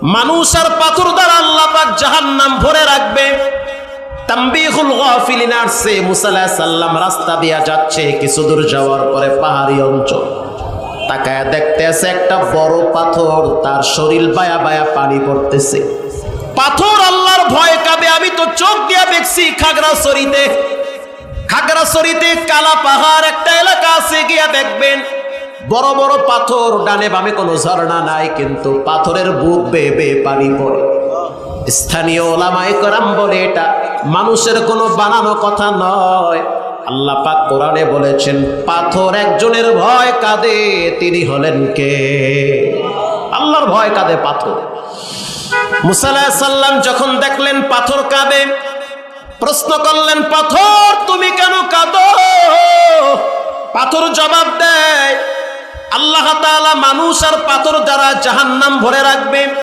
মানুষ আর পাথর দ্বারা আল্লাহ পাক জাহান্নাম ভরে রাখবে। তানবীহুল গাফিলিন আসছে, মুসা আলাইহিস সালাম রাস্তা দিয়া যাচ্ছে, কিছু দূর যাওয়ার পরে পাহাড়ি অঞ্চল তাকায় দেখতেছে একটা বড় পাথর, তার শরীর বায়া বায়া পানি পড়তেছে। পাথর আল্লাহর ভয় কাঁপে। আমি তো চোখ দিয়া দেখছি খাগড়াছড়িতে কালা পাহাড় একটা এলাকা আছে, গিয়া দেখবেন বড় বড় পাথর, ডানে বামে কোনো ঝর্ণা নাই, কিন্তু পাথরের বুক বেয়ে বেয়ে পানি পড়ে। স্থানীয় ওলামায়ে কেরাম বলে এটা মানুষের কোনো বানানো কথা নয়। আল্লাহ পাক কোরআনে বলেছেন পাথর একজনের ভয় কাঁদে, তিনি হলেন কে? আল্লাহর ভয় কাঁদে পাথর। মুসা আলাইহিস সালাম যখন দেখলেন পাথর কাঁদে, প্রশ্ন করলেন, পাথর তুমি কেন কাঁদো? পাথর জবাব দেয়, আল্লাহ তাআলা মানুষ আর পাথর দ্বারা জাহান্নাম ভরে রাখবে।